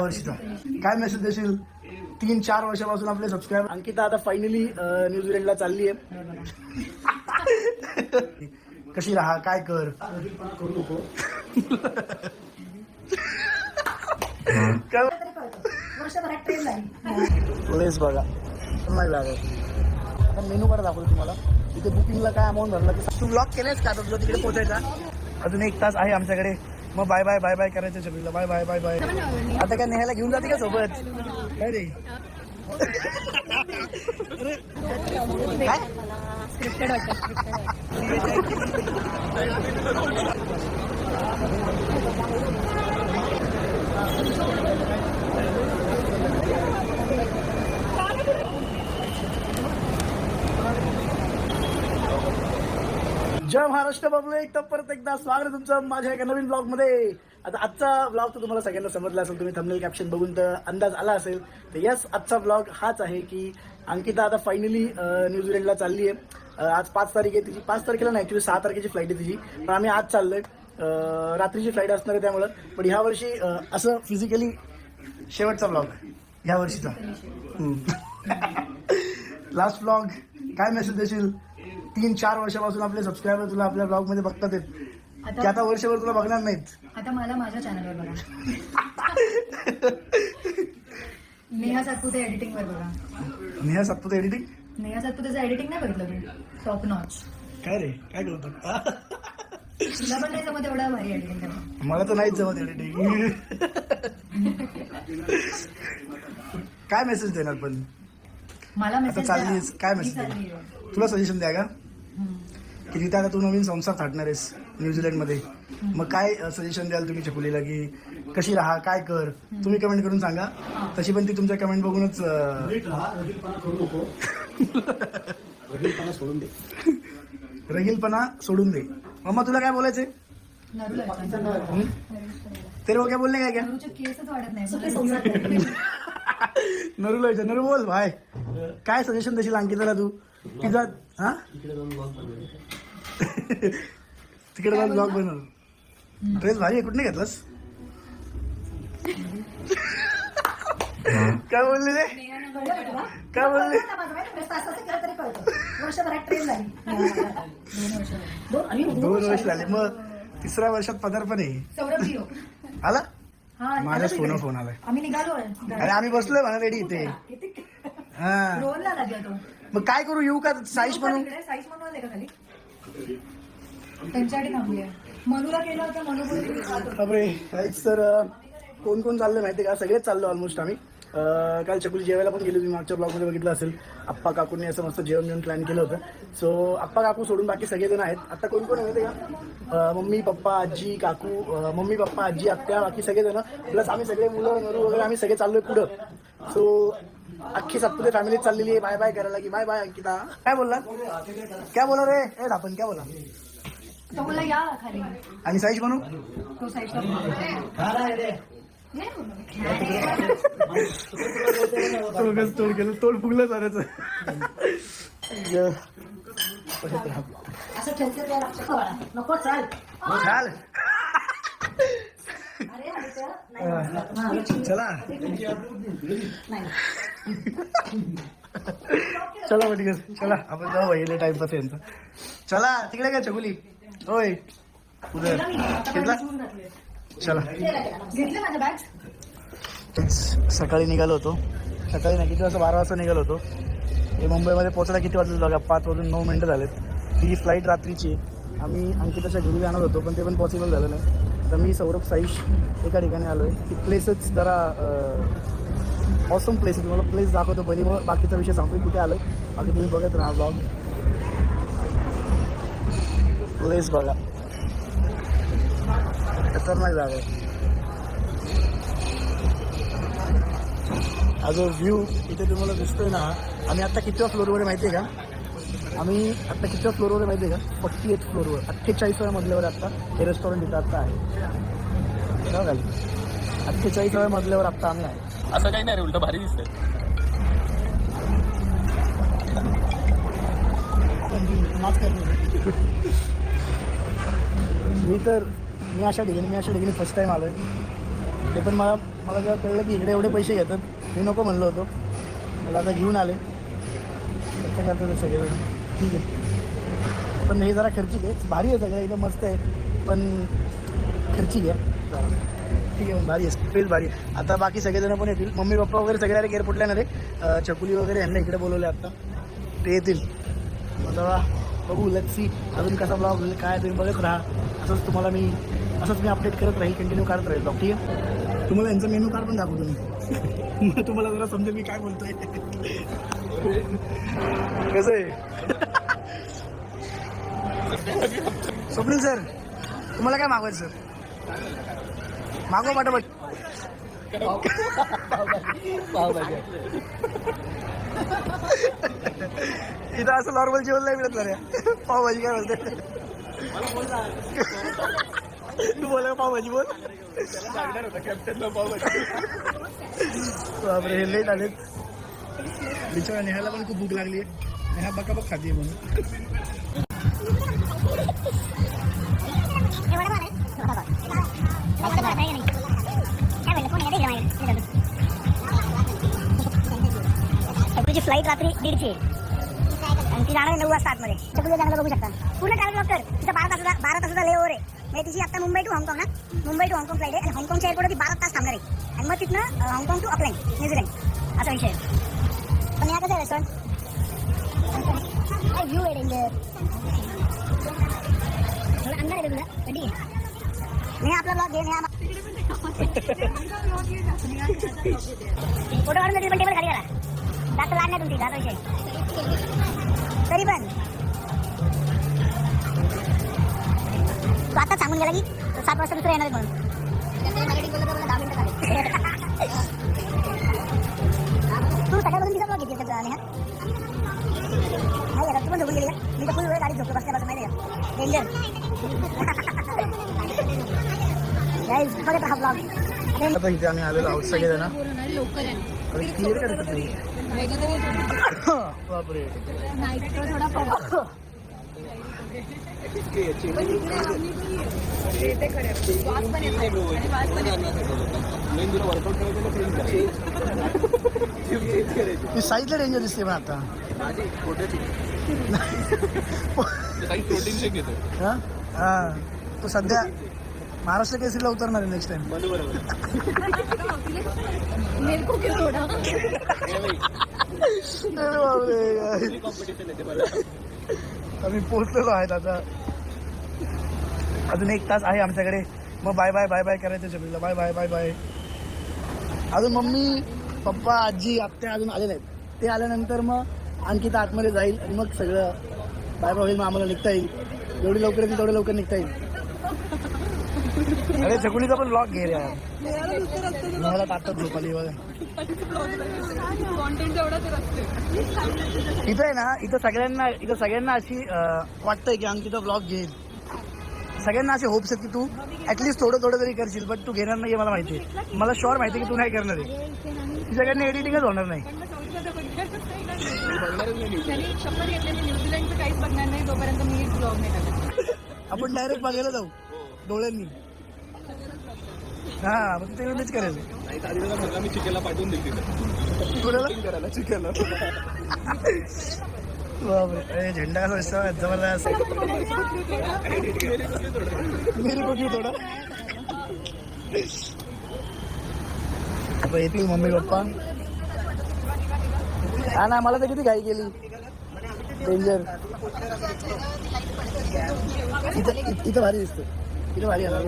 वर्षीचा काय मेसेज देशील? 3-4 वर्षापासून आपले सबस्क्राईबर. अंकिता आता फायनली न्यूझीलंडला चालली आहे. कशी राहा, काय कर, प्लेस बघा नाही लागत. मेनू कार्ड दाखवतो तुम्हाला. इथे बुकिंगला काय अमाऊंट भरला तू ब्लॉक केलेस का? तुला तिकडे पोहोचायचा अजून 1 तास आहे आमच्याकडे. मग बाय बाय बाय बाय करायचं सगळीला. Bye bye bye bye. आता काय नेहायला घेऊन जाते का सोबत? काय रे जय महाराष्ट्र पब्लिक. तर परत एकदा स्वागत तुमचं माझ्या एका नवीन ब्लॉग मध्ये. आता आजचा ब्लॉग तर तुम्हाला सगळ्यांना समजला असेल. तुम्ही थंबनेल कॅप्शन बघून तर अंदाज आला असेल. तर यस, आजचा ब्लॉग हाच आहे की अंकिता आता फायनली न्यूझीलंडला चालली आहे. आज 5 तारीख आहे तिची. 5 तारखेला नाही, ॲक्च्युली 6 तारखेची फ्लाईट आहे तिची. पण आम्ही आज चाललोय. रात्रीची फ्लाईट असणार आहे त्यामुळं. पण ह्या वर्षी असं फिजिकली शेवटचा ब्लॉग ह्या वर्षीचा. Last blog. काय मेसेज देशील? 3-4 वर्षापासून आपले सबस्क्रायबर तुला आपल्या ब्लॉग मध्ये बघतात आहेत की आता वर्षभर तुला बघणार नाहीत. आता मला माझ्या चॅनलवर बघा. नेहा सातपुते एडिटिंग वर बघा. नेहा सातपुते एडिटिंग. नेहा सातपुतेचं एडिटिंग नाही बघितलं मी? Top notch. काय रे काय करतो? तुला पण नाही जमत एवढा भारी एडिटिंग करणं. मला तर नाहीच जमत एडिटिंग. काय मेसेज देणार पण? मला मेसेज चाललीस काय मेसेज देणार? तुला सजेशन द्या का की तिथे आता तू नवीन संसार थाटणार आहेस न्यूझीलंडमध्ये. मग काय सजेशन द्याल तुम्ही चकुलीला की कशी राहा, काय कर? तुम्ही कमेंट करून सांगा. तशी पण ती तुमच्या कमेंट बघूनच रगीलपणा सोडून दे. मम्मा तुला काय बोलायचंय? तेरे वो क्या बोलने काय? केसच वाढत नाही. नरूला विचार. नरू बोल भाई, काय सजेशन देशील अंकिताला तू? तिचा हा तिकडे जाऊन ब्लॉग बनव. ड्रेस भारी आहे, कुठे घेतलास? काय बोलले रे? काय बोलले? 2 वर्ष झाले. मग 3ऱ्या वर्षात पदार्पण आहे. आला माझ्या फोन आलाय. आम्ही निघालो. अरे आम्ही बसलोय म्हणा रेडी इथे. हा रोलला लागला तो. मग काय करू? येऊ का साईश म्हणून? साईज म्हणून आले का खाली? त्यांच्यासाठी थांबली आहे. मनूला केलं होतं. मनू बापरे. काहीच तर कोण कोण चाललं माहिती का? सगळेच चाललो ऑलमोस्ट आम्ही. काल चकुली जेवायला पण गेली. तुम्ही मागच्या ब्लॉगमध्ये बघितलं असेल. आप्पा काकूंनी असं मस्त जेवण प्लॅन केलं होतं. सो आप्पा काकू सोडून बाकी सगळेजण आहेत. आता कोण कोण आहे माहिती का? मम्मी पप्पा आजी काकू, मम्मी पप्पा आजी आत्या, बाकी सगळेजण प्लस आम्ही सगळे मुलं नरू वगैरे आम्ही सगळे चाललोय पुढं. सो अख्खी सातपुते फॅमिली चाललेली आहे बाय बाय करायला की बाय बाय अंकिता. काय बोलला? काय बोला रे? ए आपण काय बोला? तो बोला या खाली. आणि साईश म्हणू? तो साईज तोड केलं. तोड फुगलं साऱ्याचं. असं नको चाल चाल चला चला ठीक आहे. चला आपण जाऊ येईल टाइमपास यांचा. चला तिकडे काय चकुली? होय उद्या चला. घेतले माझ्या बॅग. सकाळी निघालो होतो. सकाळी नाही, किती वाजता? 12 वाजता निघालो होतो. हे मुंबईमध्ये पोहोचायला किती वाजले बघा? 5:09 झालेत. ही फ्लाईट रात्रीची. आम्ही अंकिताच्या घरी जाणार होतो पण ते पण पॉसिबल झालं नाही. तर मी सौरभ साईश एका ठिकाणी आलो आहे. ती प्लेसच जरा ऑसम प्लेस आहे. तुम्हाला प्लेस दाखवतो पहिली, मग बाकीचा विषय सांगतो कुठे आलो. बाकी तुम्ही बघत राहा ब्लॉग. प्लेस बघा, खतरनाक जागा आहे. हा जो व्ह्यू इथे तुम्हाला दिसतोय ना, आम्ही आत्ता कितव्या फ्लोअरवर माहिती आहे का? आम्ही आत्ता कितव्या फ्लोअरवर माहिती आहे का? 48 फ्लोअरवर, 48व्या मजल्यावर आत्ता हे रेस्टॉरंट इथं आत्ता आहे. 48व्या मजल्यावर आत्ता आम्ही आहे. असं काही नाही रे, उलट भारी दिसतंय. मी अशा ठिकाणी फर्स्ट टाइम आलोय. ते पण मला जेव्हा कळलं की इकडे एवढे पैसे घेतात मी नको म्हणलो होतो. मला आता घेऊन आले. कसं करतात ते सगळेजण. ठीक आहे, पण हे जरा खर्चिक आहे. भारी आहे सगळं एकदम मस्त आहे, पण खर्चिक आहे. ठीक आहे, भारी आहे, स्पेस भारी आहे. आता बाकी सगळेजण पण येतील. मम्मी पप्पा वगैरे सगळे आले एअरपोर्टला येणार आहे. चकुली वगैरे यांना इकडे बोलवले आता, ते येतील. आता बघू, लेट्स सी अजून कसा ब्लॉग होईल काय, तुम्ही बघत राहा. असंच मी अपडेट करत राहील, कंटिन्यू करत राहील ब्लॉग. ठीक आहे, तुम्हाला यांचं मेनू कार्ड पण दाखवतो मी. मग तुम्हाला जरा समजेल मी काय बोलतोय. कसं आहे स्वप्नील सर, तुम्हाला काय मागवायचं सर? मागवा पाठोपाठ. इथं असं नॉर्मल जेवण नाही मिळत रे. पावभाजी काय बोलते? तू बोला पावभाजी बोल. बापरे, हे लेट आलेत. बिचारा नेहाला पण खूप भूक लागली आहे. नेहा बकाबक खाते म्हणून. चकुलीची फ्लाईट रात्री 1:30 आणि ती जाणार 9 वाजता आतमध्ये. चकुलीला जाण्याला बघू शकता पूर्ण ट्रॅव्हल ब्लॉक कर. तिथं 12 तासाचा लेओव्हर आहे. म्हणजे तिची आता मुंबई टू हाँगकाँग ना, मुंबई टू हाँगकाँग फ्लाईट आहे आणि हाँगकाँगच्या एअरपोर्ट ती 12 तास थांबणार आहे आणि मग तिथनं हाँगकाँग टू ऑकलँड न्यूझीलंड असा विषय आहे. पण या कसं आहे रेस्टॉरंट व्ह्यू आहे डेंजर. थोडा अंधार आहे तुला कधी नाही आपला ब्लॉग घे. फोटो काढून तरी पण टेबल खाली करा. जास्त लाड नाही तुमची, जाता विषय. तरी पण तू आता सांगून गेला की 7 वाजता दुसरं येणार म्हणून. 10 मिनिटं झाले. तू सगळ्यापासून तिचा ब्लॉग घेतली नाही आता तू पण झोपून गेली का? मी तर फुल वेळ गाडीत झोपतो बसल्यापासून माहिती आहे का? डेंजर. गाईज बघत हा ब्लॉग. आता इथे आम्ही आलेलो आहोत सगळेजण. क्लिअर करत बापरे. ती साईडला डेंजर दिसते पण आता. हा, तो सध्या महाराष्ट्र केसरीला उतरणार आहे नेक्स्ट टाइम. आम्ही पोहोचलेलो आहेत आता. अजून 1 तास आहे आमच्याकडे. मग बाय बाय बाय बाय करायचं चकुलीला. Bye bye bye bye. अजून मम्मी पप्पा आजी आत्या अजून आले नाहीत. ते आल्यानंतर मग अंकिता आतमध्ये जाईल आणि मग सगळं बाय बाय होईल. मग आम्हाला निघता येईल. जेवढी लवकर येईल तेवढं लवकर निघता येईल. अरे चकुलीचा पण ब्लॉग घे यार. मला ताकद झोपाली बघा. इथं आहे ना, इथं सगळ्यांना अशी वाटतंय की अंकिता ब्लॉग घेईल. सगळ्यांना असे होप्स आहेत की तू ॲटलिस्ट थोडं तरी करशील. बट तू घेणार नाही मला माहिती आहे. मला शुअर माहिती आहे की तू नाही करणार आहे. तुझ्याकडनं एडिटिंगच होणार नाही. आपण डायरेक्ट बघायला जाऊ डोळ्यांनी. हा, मग ते मीच करेल. मी चिकेला पाठवून देईल करायला चिकेला. बापरे, झेंडा कसा दिसतो जबरदस्त. मेरी कोठी थोडा. आता येतील मम्मी पप्पा. हा ना, मला तर किती घाई केली. डेंजर. इथं भारी दिसतो. इथं भारी आला.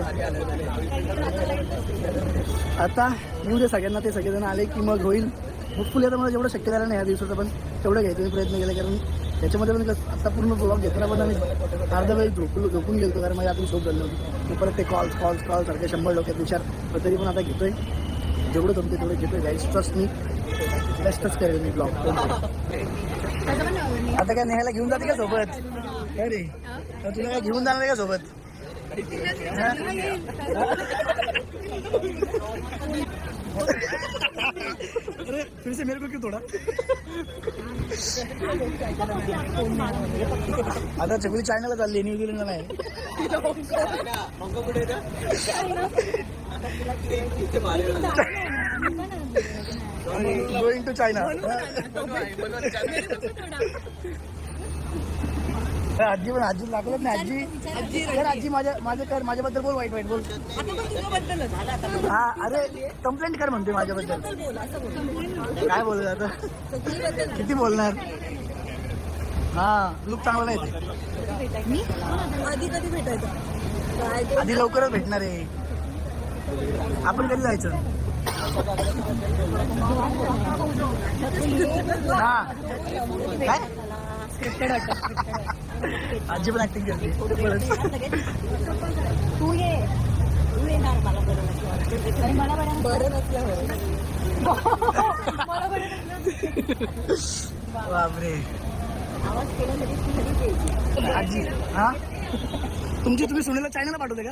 आता येऊ दे सगळ्यांना. ते सगळेजण आले की मग होईल. होपफुली आता मला जेवढं शक्य झालं नाही या दिवसाचं, पण तेवढं घ्यायचं मी प्रयत्न केला. कारण त्याच्यामध्ये पण आता पूर्ण ब्लॉग घेताना पण आम्ही अर्धा वेळ झोपून गेलो. कारण माझ्या आपण झोप झालं होती. परत ते कॉल्स सारखे 100 डोक्यात विचार. पण तरी पण आता घेतोय. जेवढं जमते तेवढं घेतोय. गाईस ट्रस्ट मी बेस्टच करेल मी ब्लॉग. आता काय नेहाला घेऊन जाते का सोबत? अरे तुला काय घेऊन जाणार आहे का सोबत? अरे फिर से मेरे को क्यों तोड़ा? आता चकुली चायनाला चालली, न्यूझीलंडला नाही. Going to China. आजी पण आजी लागलंच नाही. आजी कर आजी माझ्याबद्दल बोल. वाईट बोल. हा अरे कंप्लेंट कर म्हणते माझ्याबद्दल. काय बोलत आता किती बोलणार. हा लुक चांगला नाही ते. आधी कधी भेटायचं. आधी लवकरच भेटणार आहे. आपण कधी जायचं. हा काय आजी पण ऍक्टिंग करते. तू येणार मला बरं नसल्यावर. बापरे आजी. हा तुम्ही सुनेला चायनाला पाठवते का.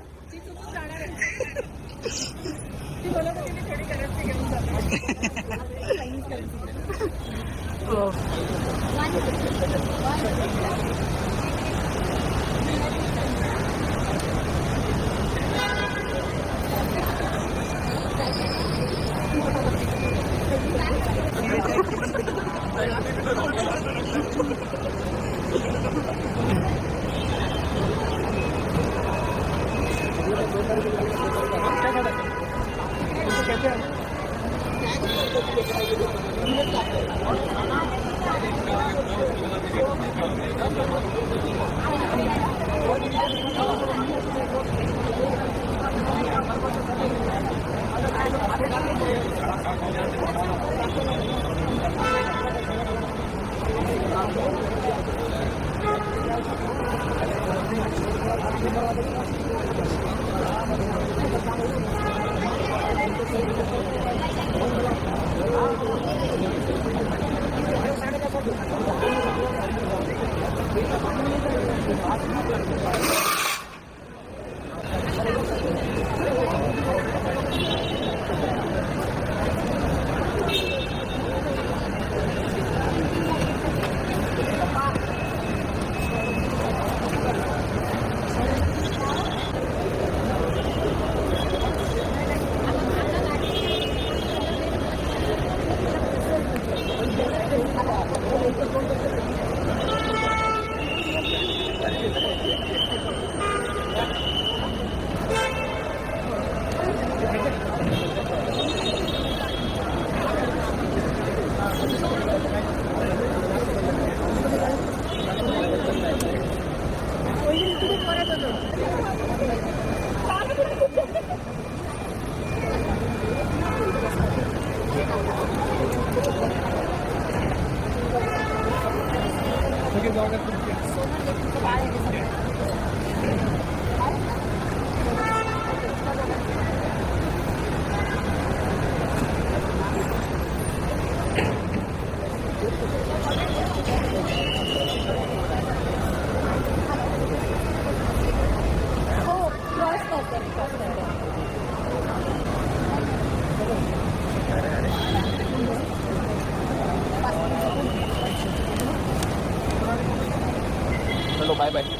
चलो बाय बाय.